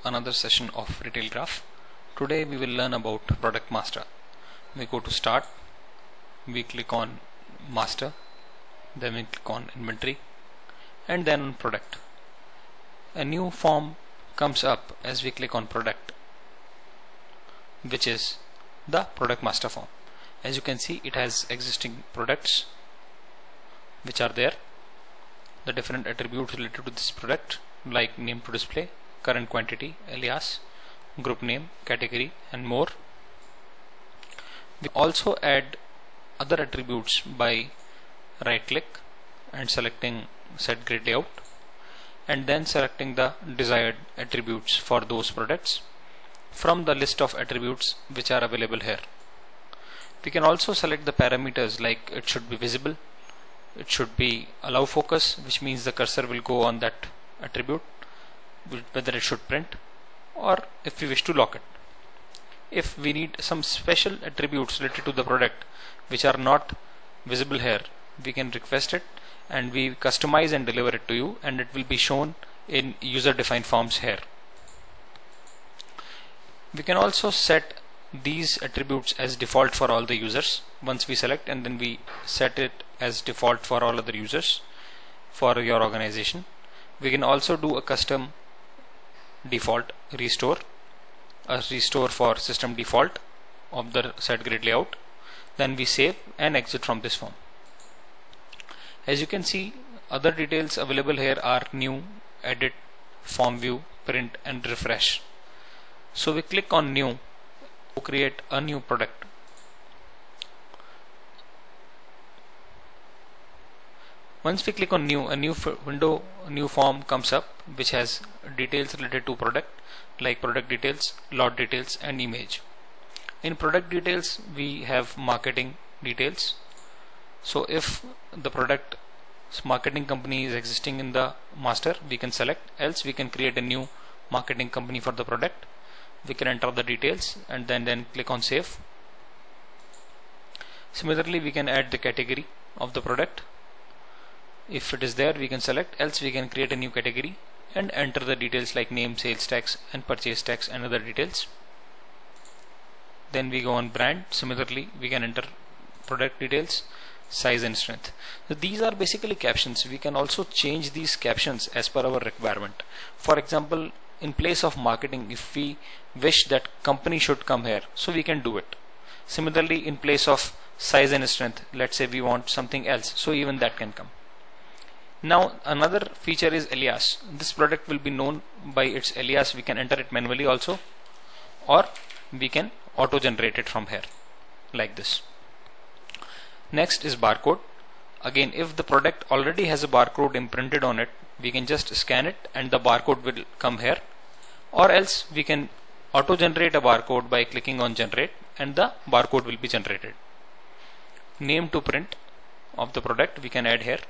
another session of Retail Graph. Today we will learn about Product Master. We go to Start, we click on Master, then we click on Inventory, and then on Product. A new form comes up as we click on Product, which is the Product Master form. As you can see, it has existing products which are there, the different attributes related to this product like name to display, current quantity, alias, group name, category, and more. We also add other attributes by right click and selecting set grid layout, and then selecting the desired attributes for those products from the list of attributes which are available here. We can also select the parameters like it should be visible, it should be allow focus, which means the cursor will go on that attribute, whether it should print, or if we wish to lock it. If we need some special attributes related to the product which are not visible here, we can request it and we customize and deliver it to you, and it will be shown in user defined forms here. We can also set these attributes as default for all the users once we select, and then we set it as default for all other users for your organization. We can also do a custom default restore, a restore for system default of the set grid layout. Then we save and exit from this form. As you can see, other details available here are new, edit, form view, print, and refresh. So we click on new to create a new product. Once we click on new, a new window, a new form comes up which has details related to product like product details, lot details, and image. In product details we have marketing details. So if the product marketing company is existing in the master, we can select, else we can create a new marketing company for the product. We can enter the details and then click on save. Similarly, we can add the category of the product. If it is there, we can select, else we can create a new category and enter the details like name, sales tax, and purchase tax, and other details. Then we go on brand. Similarly, we can enter product details, size, and strength. So these are basically captions. We can also change these captions as per our requirement. For example, in place of marketing, if we wish that company should come here, so we can do it. Similarly, in place of size and strength, let's say we want something else, so even that can come. Now another feature is alias. This product will be known by its alias. We can enter it manually also, or we can auto generate it from here like this. Next is barcode. Again, if the product already has a barcode imprinted on it, we can just scan it and the barcode will come here, or else we can auto generate a barcode by clicking on generate and the barcode will be generated. Name to print of the product we can add here.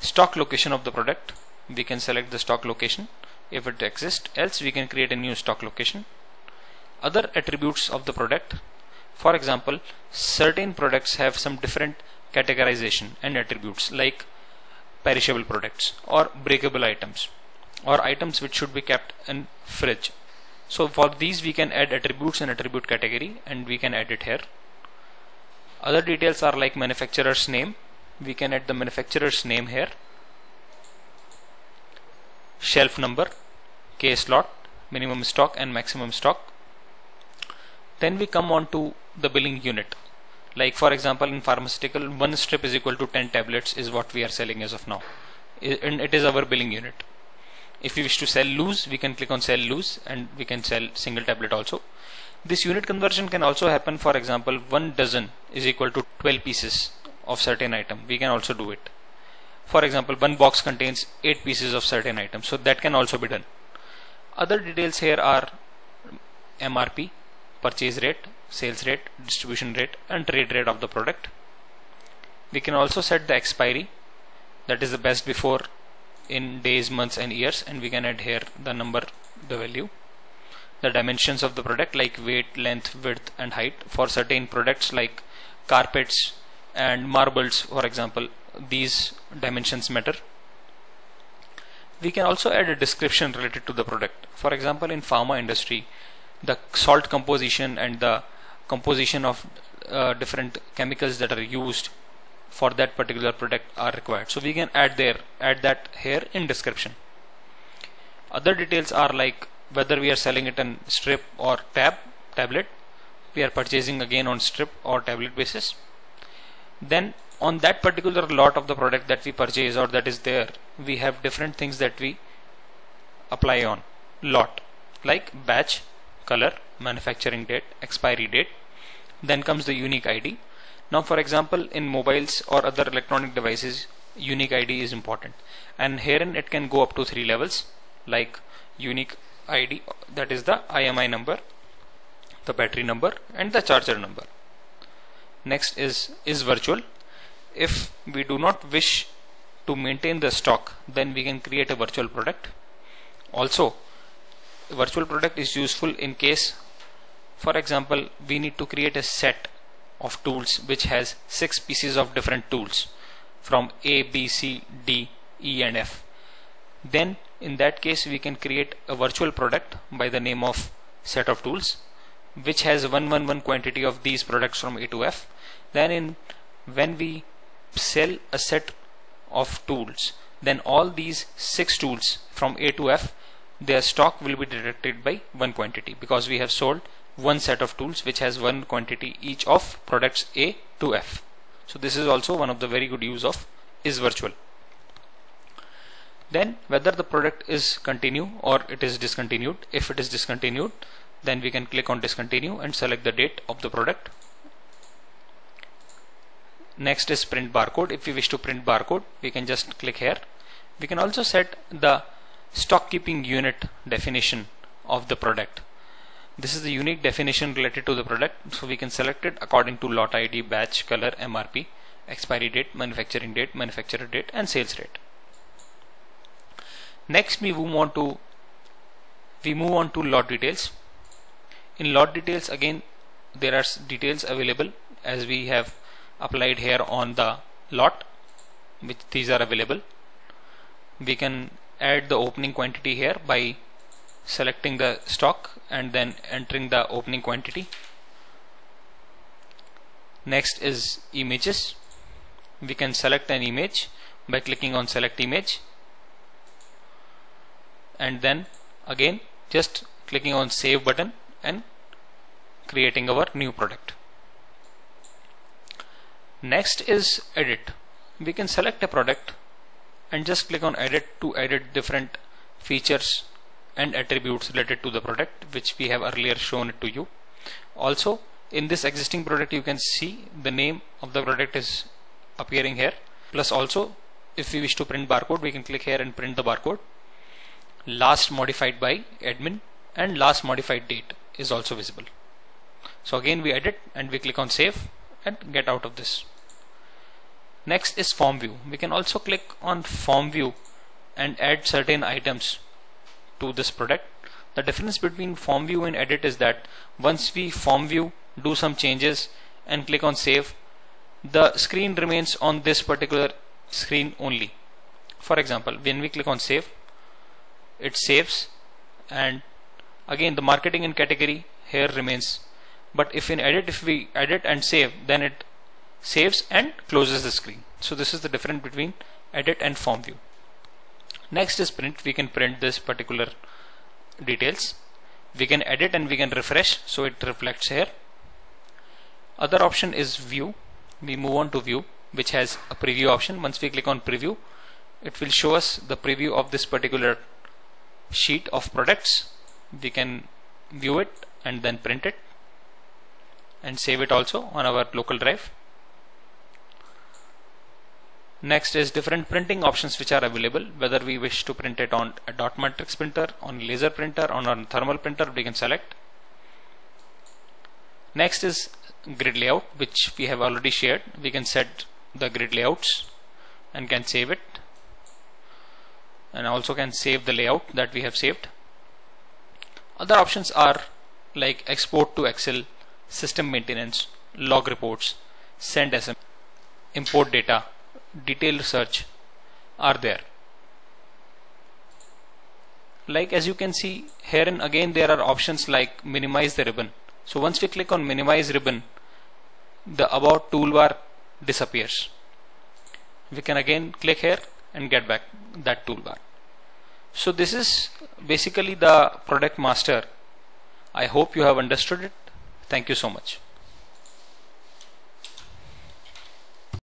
Stock location of the product, we can select the stock location if it exists, else we can create a new stock location. Other attributes of the product, for example, certain products have some different categorization and attributes like perishable products or breakable items or items which should be kept in fridge. So for these we can add attributes and attribute category, and we can add it here. Other details are like manufacturer's name. We can add the manufacturer's name here, shelf number, case lot, minimum stock and maximum stock. Then we come on to the billing unit. Like for example, in pharmaceutical, 1 strip is equal to 10 tablets is what we are selling as of now, and it is our billing unit. If we wish to sell loose, we can click on sell loose, and we can sell single tablet also. This unit conversion can also happen. For example, 1 dozen is equal to 12 pieces of certain item. We can also do it. For example, 1 box contains 8 pieces of certain item, so that can also be done. Other details here are MRP, purchase rate, sales rate, distribution rate, and trade rate of the product. We can also set the expiry, that is the best before in days, months, and years, and we can add here the number, the value. The dimensions of the product like weight, length, width, and height for certain products like carpets and marbles, for example, these dimensions matter. We can also add a description related to the product. For example, in pharma industry, the salt composition and the composition of different chemicals that are used for that particular product are required. So we can add that here in description. Other details are like whether we are selling it in strip or tablet. We are purchasing again on strip or tablet basis. Then on that particular lot of the product that we purchase or that is there, we have different things that we apply on lot, like batch, color, manufacturing date, expiry date. Then comes the unique ID. Now for example, in mobiles or other electronic devices, unique ID is important, and herein it can go up to 3 levels, like unique ID, that is the IMI number, the battery number and the charger number. Next is virtual. If we do not wish to maintain the stock, then we can create a virtual product. Also, a virtual product is useful in case, for example, we need to create a set of tools which has 6 pieces of different tools from A, B, C, D, E and F. Then in that case we can create a virtual product by the name of set of tools which has 111 quantity of these products from A to F. Then when we sell a set of tools, then all these 6 tools from A to F, their stock will be deducted by 1 quantity, because we have sold one set of tools which has 1 quantity each of products A to F. So this is also one of the very good use of is virtual. Then whether the product is continue or it is discontinued. If it is discontinued, then we can click on discontinue and select the date of the product. Next is print barcode. If we wish to print barcode, we can just click here. We can also set the stock keeping unit definition of the product. This is the unique definition related to the product, so we can select it according to lot ID, batch, color, MRP, expiry date, manufacturing date, manufacturer date and sales rate. Next we move on to lot details. In lot details, again there are details available as we have applied here on the lot, which these are available. We can add the opening quantity here by selecting the stock and then entering the opening quantity. Next is images. We can select an image by clicking on select image and then again just clicking on save button and creating our new product. Next is edit. We can select a product and just click on edit to edit different features and attributes related to the product which we have earlier shown it to you. Also in this existing product you can see the name of the product is appearing here. Plus also if we wish to print barcode, we can click here and print the barcode. Last modified by admin and last modified date is also visible. So again we edit and we click on save and get out of this. Next is form view. We can also click on form view and add certain items to this product. The difference between form view and edit is that once we form view, do some changes and click on save, the screen remains on this particular screen only. For example, when we click on save, it saves and again the marketing and category here remains. But if in edit, if we edit and save, then it saves and closes the screen. So this is the difference between edit and form view. Next is print. We can print this particular details. We can edit and we can refresh, so it reflects here. Other option is view. We move on to view, which has a preview option. Once we click on preview, it will show us the preview of this particular sheet of products. We can view it and then print it and save it also on our local drive. Next is different printing options which are available. Whether we wish to print it on a dot matrix printer, on laser printer, on a thermal printer, we can select. Next is grid layout, which we have already shared. We can set the grid layouts and can save it, and also can save the layout that we have saved. Other options are like export to Excel, system maintenance, log reports, send SMS, import data, detailed search are there. Like as you can see here, and again there are options like minimize the ribbon. So once we click on minimize ribbon, the about toolbar disappears. We can again click here and get back that toolbar. So this is basically the product master. I hope you have understood it. Thank you so much.